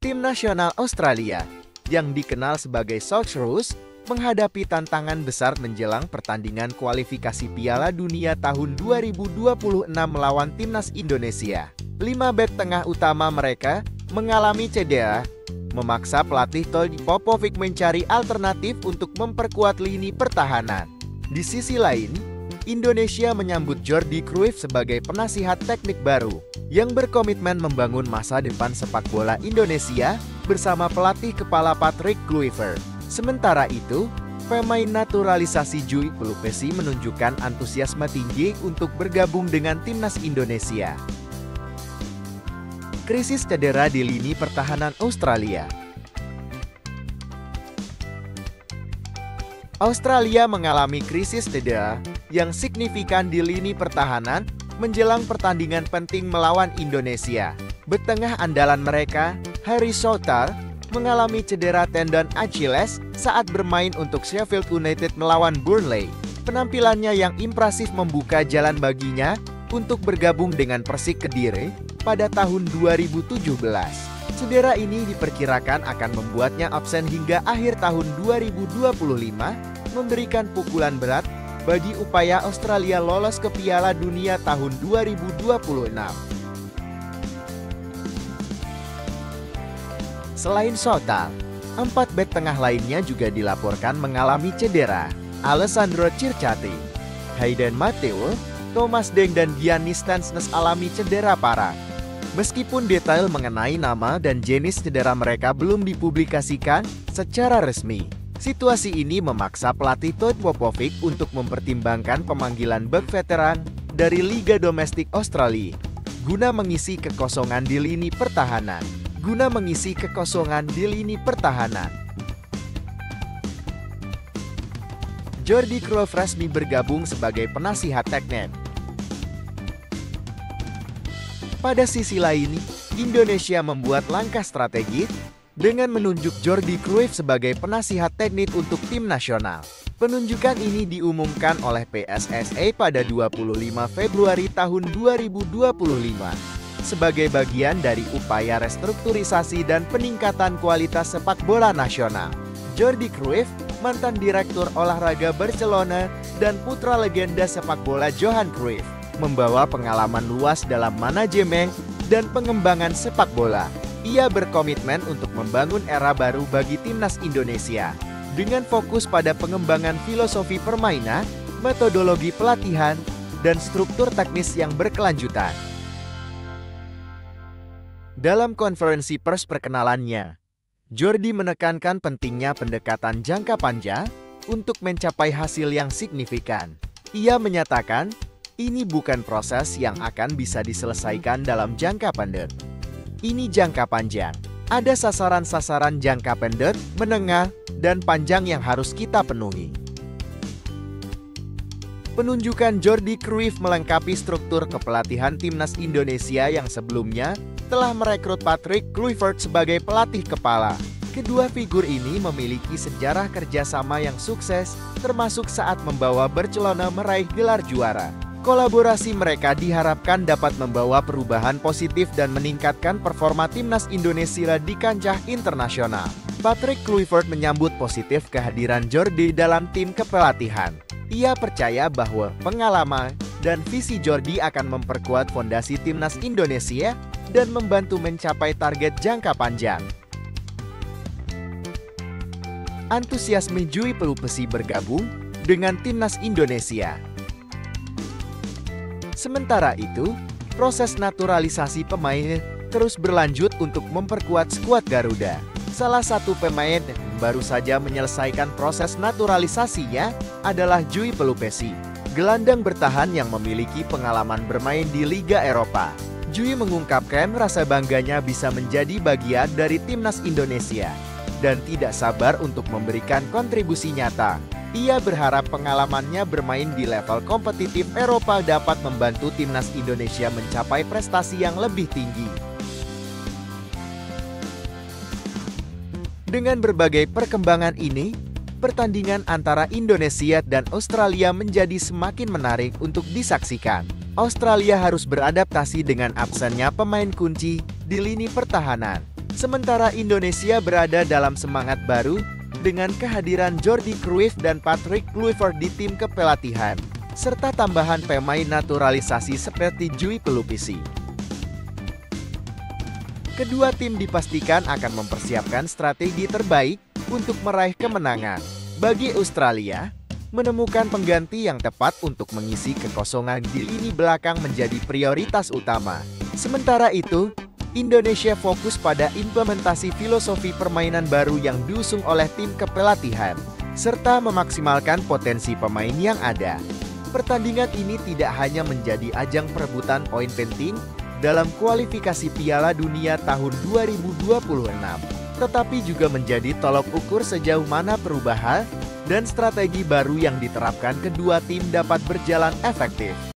Tim nasional Australia, yang dikenal sebagai Socceroos, menghadapi tantangan besar menjelang pertandingan kualifikasi Piala Dunia tahun 2026 melawan timnas Indonesia. 5 bek tengah utama mereka mengalami cedera, memaksa pelatih Toddy Popovic mencari alternatif untuk memperkuat lini pertahanan. Di sisi lain, Indonesia menyambut Jordi Cruyff sebagai penasihat teknik baru yang berkomitmen membangun masa depan sepak bola Indonesia bersama pelatih kepala Patrick Kluivert. Sementara itu, pemain naturalisasi Joey Pelupessy menunjukkan antusiasme tinggi untuk bergabung dengan timnas Indonesia. Krisis cedera di lini pertahanan Australia. Australia mengalami krisis cedera yang signifikan di lini pertahanan menjelang pertandingan penting melawan Indonesia. Bek tengah andalan mereka, Harry Souttar, mengalami cedera tendon Achilles saat bermain untuk Sheffield United melawan Burnley. Penampilannya yang impresif membuka jalan baginya untuk bergabung dengan Persik Kediri pada tahun 2017. Cedera ini diperkirakan akan membuatnya absen hingga akhir tahun 2025, memberikan pukulan berat bagi upaya Australia lolos ke Piala Dunia tahun 2026. Selain Souttar, 4 bek tengah lainnya juga dilaporkan mengalami cedera. Alessandro Circati, Hayden Matteo, Thomas Deng dan Giannis Stansnes alami cedera parah. Meskipun detail mengenai nama dan jenis cedera mereka belum dipublikasikan secara resmi, situasi ini memaksa pelatih Toddy Popovic untuk mempertimbangkan pemanggilan bek veteran dari Liga Domestik Australia guna mengisi kekosongan di lini pertahanan. Jordi Cruyff resmi bergabung sebagai penasihat teknik. Pada sisi lain, Indonesia membuat langkah strategis dengan menunjuk Jordi Cruyff sebagai penasihat teknik untuk tim nasional. Penunjukan ini diumumkan oleh PSSI pada 25 Februari tahun 2025. Sebagai bagian dari upaya restrukturisasi dan peningkatan kualitas sepak bola nasional. Jordi Cruyff, mantan direktur olahraga Barcelona dan putra legenda sepak bola Johan Cruyff, membawa pengalaman luas dalam manajemen dan pengembangan sepak bola. Ia berkomitmen untuk membangun era baru bagi timnas Indonesia dengan fokus pada pengembangan filosofi permainan, metodologi pelatihan, dan struktur teknis yang berkelanjutan. Dalam konferensi pers perkenalannya, Jordi menekankan pentingnya pendekatan jangka panjang untuk mencapai hasil yang signifikan. Ia menyatakan, ini bukan proses yang akan bisa diselesaikan dalam jangka pendek. Ini jangka panjang. Ada sasaran-sasaran jangka pendek, menengah, dan panjang yang harus kita penuhi. Penunjukan Jordi Cruyff melengkapi struktur kepelatihan timnas Indonesia yang sebelumnya telah merekrut Patrick Kluivert sebagai pelatih kepala. Kedua figur ini memiliki sejarah kerjasama yang sukses, termasuk saat membawa Barcelona meraih gelar juara. Kolaborasi mereka diharapkan dapat membawa perubahan positif dan meningkatkan performa timnas Indonesia di kancah internasional. Patrick Kluivert menyambut positif kehadiran Jordi dalam tim kepelatihan. Ia percaya bahwa pengalaman dan visi Jordi akan memperkuat fondasi timnas Indonesia dan membantu mencapai target jangka panjang. Antusiasme Joey Pelupessy bergabung dengan timnas Indonesia. Sementara itu, proses naturalisasi pemain terus berlanjut untuk memperkuat skuad Garuda. Salah satu pemain yang baru saja menyelesaikan proses naturalisasinya adalah Joey Pelupessy, gelandang bertahan yang memiliki pengalaman bermain di Liga Eropa. Joey mengungkapkan rasa bangganya bisa menjadi bagian dari timnas Indonesia dan tidak sabar untuk memberikan kontribusi nyata. Ia berharap pengalamannya bermain di level kompetitif Eropa dapat membantu timnas Indonesia mencapai prestasi yang lebih tinggi. Dengan berbagai perkembangan ini, pertandingan antara Indonesia dan Australia menjadi semakin menarik untuk disaksikan. Australia harus beradaptasi dengan absennya pemain kunci di lini pertahanan. Sementara Indonesia berada dalam semangat baru dengan kehadiran Jordi Cruyff dan Patrick Kluivert di tim kepelatihan, serta tambahan pemain naturalisasi seperti Jui Pelupisi. Kedua tim dipastikan akan mempersiapkan strategi terbaik untuk meraih kemenangan. Bagi Australia, menemukan pengganti yang tepat untuk mengisi kekosongan di lini belakang menjadi prioritas utama. Sementara itu, Indonesia fokus pada implementasi filosofi permainan baru yang diusung oleh tim kepelatihan, serta memaksimalkan potensi pemain yang ada. Pertandingan ini tidak hanya menjadi ajang perebutan poin penting dalam kualifikasi Piala Dunia tahun 2026, tetapi juga menjadi tolok ukur sejauh mana perubahan dan strategi baru yang diterapkan kedua tim dapat berjalan efektif.